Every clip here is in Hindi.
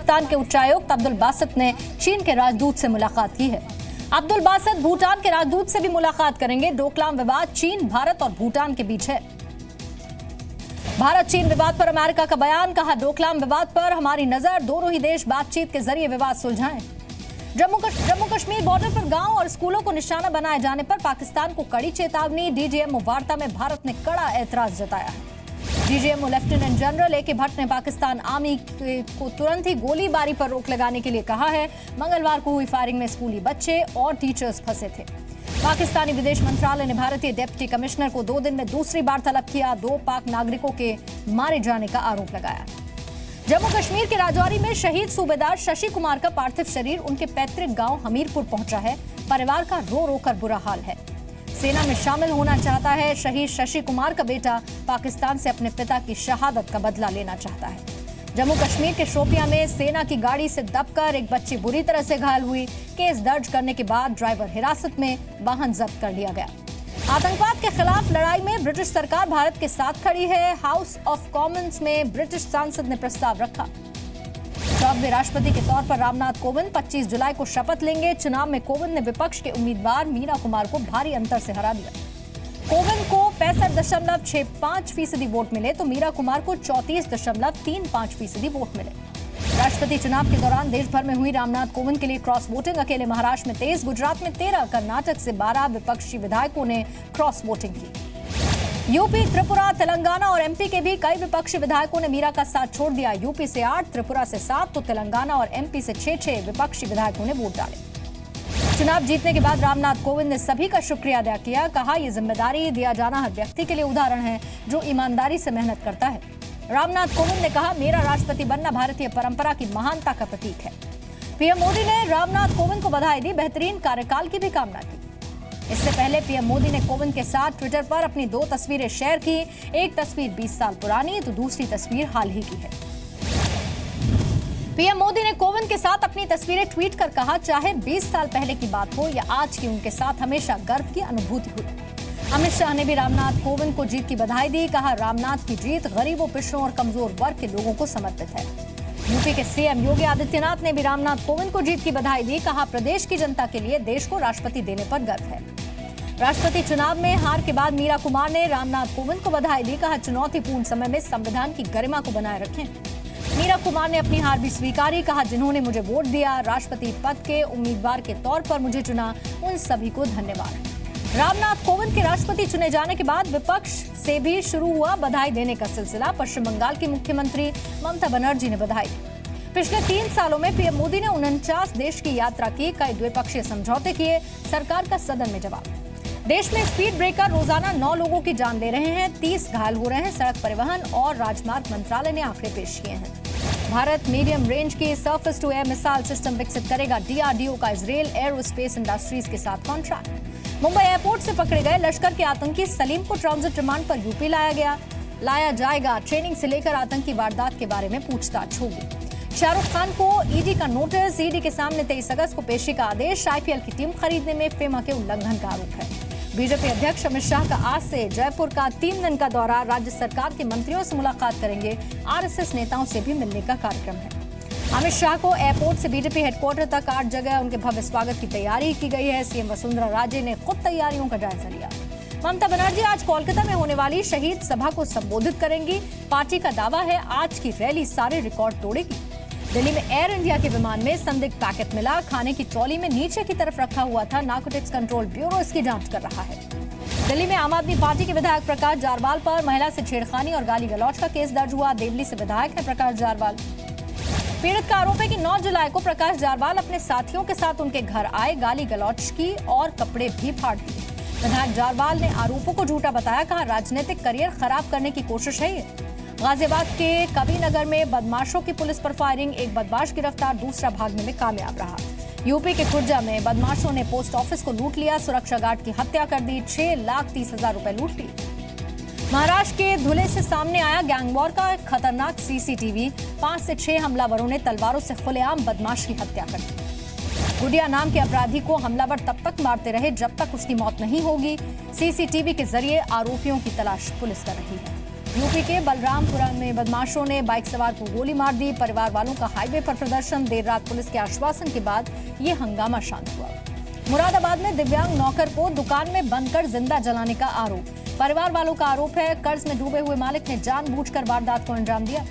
पाकिस्तान के उच्चायुक्त अब्दुल बासित ने चीन के राजदूत से मुलाकात की है। अब्दुल बासित भूटान के राजदूत से भी मुलाकात करेंगे। डोकलाम विवाद चीन, भारत और भूटान के बीच है। भारत चीन विवाद पर अमेरिका का बयान, कहा डोकलाम विवाद पर हमारी नजर, दोनों ही देश बातचीत के जरिए विवाद सुलझाएं। जम्मू कश्मीर बॉर्डर पर गांव और स्कूलों को निशाना बनाए जाने पर पाकिस्तान को कड़ी चेतावनी। डीजीएमओ वार्ता में भारत ने कड़ा एतराज जताया है। डीजीएमओ लेफ्टिनेंट जनरल ए के भट्ट ने पाकिस्तान आर्मी को तुरंत ही गोलीबारी पर रोक लगाने के लिए कहा है। मंगलवार को हुई फायरिंग में स्कूली बच्चे और टीचर्स फंसे थे। पाकिस्तानी विदेश मंत्रालय ने भारतीय डिप्टी कमिश्नर को 2 दिन में दूसरी बार तलब किया। 2 पाक नागरिकों के मारे जाने का आरोप लगाया। जम्मू कश्मीर के राजौरी में शहीद सूबेदार शशि कुमार का पार्थिव शरीर उनके पैतृक गांव हमीरपुर पहुंचा है। परिवार का रो रो कर बुरा हाल है। सेना में शामिल होना चाहता है। शहीद शशि कुमार का बेटा पाकिस्तान से अपने पिता की शहादत का बदला लेना चाहता है। जम्मू कश्मीर के शोपियां में सेना की गाड़ी से दबकर एक बच्ची बुरी तरह से घायल हुई। केस दर्ज करने के बाद ड्राइवर हिरासत में, वाहन जब्त कर लिया गया। आतंकवाद के खिलाफ लड़ाई में ब्रिटिश सरकार भारत के साथ खड़ी है। हाउस ऑफ कॉमन्स में ब्रिटिश सांसद ने प्रस्ताव रखा। 14वें राष्ट्रपति के तौर पर रामनाथ कोविंद 25 जुलाई को शपथ लेंगे। चुनाव में कोविंद ने विपक्ष के उम्मीदवार मीरा कुमार को भारी अंतर से हरा दिया। कोविंद को 65.65% वोट मिले तो मीरा कुमार को 34.35% वोट मिले। राष्ट्रपति चुनाव के दौरान देश भर में हुई रामनाथ कोविंद के लिए क्रॉस वोटिंग। अकेले महाराष्ट्र में 23, गुजरात में 13, कर्नाटक से 12 विपक्षी विधायकों ने क्रॉस वोटिंग की। यूपी, त्रिपुरा, तेलंगाना और एमपी के भी कई विपक्षी विधायकों ने मीरा का साथ छोड़ दिया। यूपी से 8, त्रिपुरा से 7 तो तेलंगाना और एमपी से 6 विपक्षी विधायकों ने वोट डाले। चुनाव जीतने के बाद रामनाथ कोविंद ने सभी का शुक्रिया अदा किया। कहा, यह जिम्मेदारी दिया जाना हर व्यक्ति के लिए उदाहरण है जो ईमानदारी से मेहनत करता है। रामनाथ कोविंद ने कहा, मेरा राष्ट्रपति बनना भारतीय परंपरा की महानता का प्रतीक है। पीएम मोदी ने रामनाथ कोविंद को बधाई दी, बेहतरीन कार्यकाल की भी कामना की। इससे पहले पीएम मोदी ने कोविंद के साथ ट्विटर पर अपनी 2 तस्वीरें शेयर की। एक तस्वीर 20 साल पुरानी तो दूसरी तस्वीर हाल ही की है। पीएम मोदी ने कोविंद के साथ अपनी तस्वीरें ट्वीट कर कहा, चाहे 20 साल पहले की बात हो या आज की, उनके साथ हमेशा गर्व की अनुभूति हुई। अमित शाह ने भी रामनाथ कोविंद को जीत की बधाई दी। कहा, रामनाथ की जीत गरीबों, पिछड़ों और कमजोर वर्ग के लोगों को समर्पित है। यूपी के सीएम योगी आदित्यनाथ ने भी रामनाथ कोविंद को जीत की बधाई दी। कहा, प्रदेश की जनता के लिए देश को राष्ट्रपति देने पर गर्व है। राष्ट्रपति चुनाव में हार के बाद मीरा कुमार ने रामनाथ कोविंद को बधाई दी। कहा, चुनौतीपूर्ण समय में संविधान की गरिमा को बनाए रखें। मीरा कुमार ने अपनी हार भी स्वीकारी। कहा, जिन्होंने मुझे वोट दिया, राष्ट्रपति पद के उम्मीदवार के तौर पर मुझे चुना, उन सभी को धन्यवाद। रामनाथ कोविंद के राष्ट्रपति चुने जाने के बाद विपक्ष से भी शुरू हुआ बधाई देने का सिलसिला। पश्चिम बंगाल की मुख्यमंत्री ममता बनर्जी ने बधाई दी। पिछले 3 सालों में पीएम मोदी ने 49 देश की यात्रा की, कई द्विपक्षीय समझौते किए। सरकार का सदन में जवाब। देश में स्पीड ब्रेकर रोजाना 9 लोगों की जान ले रहे हैं, 30 घायल हो रहे हैं। सड़क परिवहन और राजमार्ग मंत्रालय ने आंकड़े पेश किए हैं। भारत मीडियम रेंज की surface to air missile system विकसित करेगा। डीआरडीओ का इजरायल एरोस्पेस इंडस्ट्रीज के साथ कॉन्ट्रैक्ट। मुंबई एयरपोर्ट से पकड़े गए लश्कर के आतंकी सलीम को ट्रांजिट रिमांड पर यूपी लाया जाएगा। ट्रेनिंग से लेकर आतंकी वारदात के बारे में पूछताछ होगी। शाहरुख खान को ईडी का नोटिस। ईडी के सामने 23 अगस्त को पेशी का आदेश। आईपीएल की टीम खरीदने में फेमा के उल्लंघन का आरोप है। बीजेपी अध्यक्ष अमित शाह का आज से जयपुर का 3 दिन का दौरा। राज्य सरकार के मंत्रियों से मुलाकात करेंगे। आरएसएस नेताओं से भी मिलने का कार्यक्रम है। अमित शाह को एयरपोर्ट से बीजेपी हेडक्वार्टर तक 8 जगह उनके भव्य स्वागत की तैयारी की गई है। सीएम वसुंधरा राजे ने खुद तैयारियों का जायजा लिया। ममता बनर्जी आज कोलकाता में होने वाली शहीद सभा को संबोधित करेंगी। पार्टी का दावा है आज की रैली सारे रिकॉर्ड तोड़ेगी। दिल्ली में एयर इंडिया के विमान में संदिग्ध पैकेट मिला। खाने की ट्रॉली में नीचे की तरफ रखा हुआ था। नारकोटिक्स कंट्रोल ब्यूरो इसकी जांच कर रहा है। दिल्ली में आम आदमी पार्टी के विधायक प्रकाश जारवाल पर महिला से छेड़खानी और गाली गलौज का केस दर्ज हुआ। देवली से विधायक है प्रकाश जारवाल। पीड़ित का आरोप है कि 9 जुलाई को प्रकाश जारवाल अपने साथियों के साथ उनके घर आए, गाली गलौज की और कपड़े भी फाड़ दिए। विधायक जारवाल ने आरोपों को झूठा बताया। कहा, राजनीतिक करियर खराब करने की कोशिश है ये। गाजियाबाद के कबीरनगर में बदमाशों की पुलिस पर फायरिंग। एक बदमाश गिरफ्तार, दूसरा भागने में कामयाब रहा। यूपी के खुर्जा में बदमाशों ने पोस्ट ऑफिस को लूट लिया। सुरक्षा गार्ड की हत्या कर दी। 6,30,000 रुपए लूट लिए। महाराष्ट्र के धुले से सामने आया गैंगवॉर का खतरनाक सीसीटीवी। 5 से 6 हमलावरों ने तलवारों से खुलेआम बदमाश की हत्या कर दी। गुडिया नाम के अपराधी को हमलावर तब तक मारते रहे जब तक उसकी मौत नहीं होगी। सीसीटीवी के जरिए आरोपियों की तलाश पुलिस कर रही है। यूपी के बलरामपुरा में बदमाशों ने बाइक सवार को गोली मार दी। परिवार वालों का हाईवे पर प्रदर्शन। देर रात पुलिस के आश्वासन के बाद ये हंगामा शांत हुआ। मुरादाबाद में दिव्यांग नौकर को दुकान में बंद कर जिंदा जलाने का आरोप। परिवार वालों का आरोप है कर्ज में डूबे हुए मालिक ने जानबूझकर वारदात को अंजाम दिया।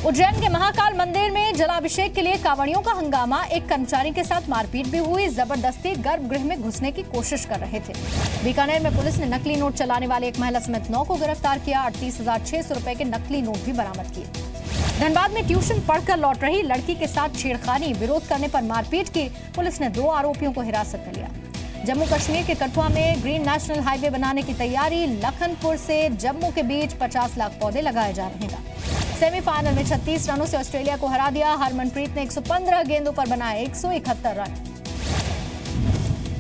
उज्जैन के महाकाल मंदिर में जलाभिषेक के लिए कांवड़ियों का हंगामा। एक कर्मचारी के साथ मारपीट भी हुई। जबरदस्ती गर्भगृह में घुसने की कोशिश कर रहे थे। बीकानेर में पुलिस ने नकली नोट चलाने वाले एक महिला समेत 9 को गिरफ्तार किया। 38,600 रुपए के नकली नोट भी बरामद किए। धनबाद में ट्यूशन पढ़कर लौट रही लड़की के साथ छेड़खानी, विरोध करने पर मारपीट की। पुलिस ने 2 आरोपियों को हिरासत में लिया। जम्मू कश्मीर के कठुआ में ग्रीन नेशनल हाईवे बनाने की तैयारी। लखनपुर से जम्मू के बीच 50 लाख पौधे लगाए जा रहे हैं। सेमीफाइनल में 36 रनों से ऑस्ट्रेलिया को हरा दिया। हरमनप्रीत ने 115 गेंदों पर बनाए 171 रन।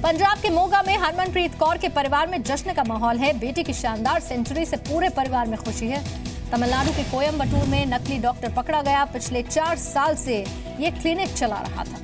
पंजाब के मोगा में हरमनप्रीत कौर के परिवार में जश्न का माहौल है। बेटी की शानदार सेंचुरी से पूरे परिवार में खुशी है। तमिलनाडु के कोयम्बटूर में नकली डॉक्टर पकड़ा गया। पिछले 4 साल से ये क्लिनिक चला रहा था।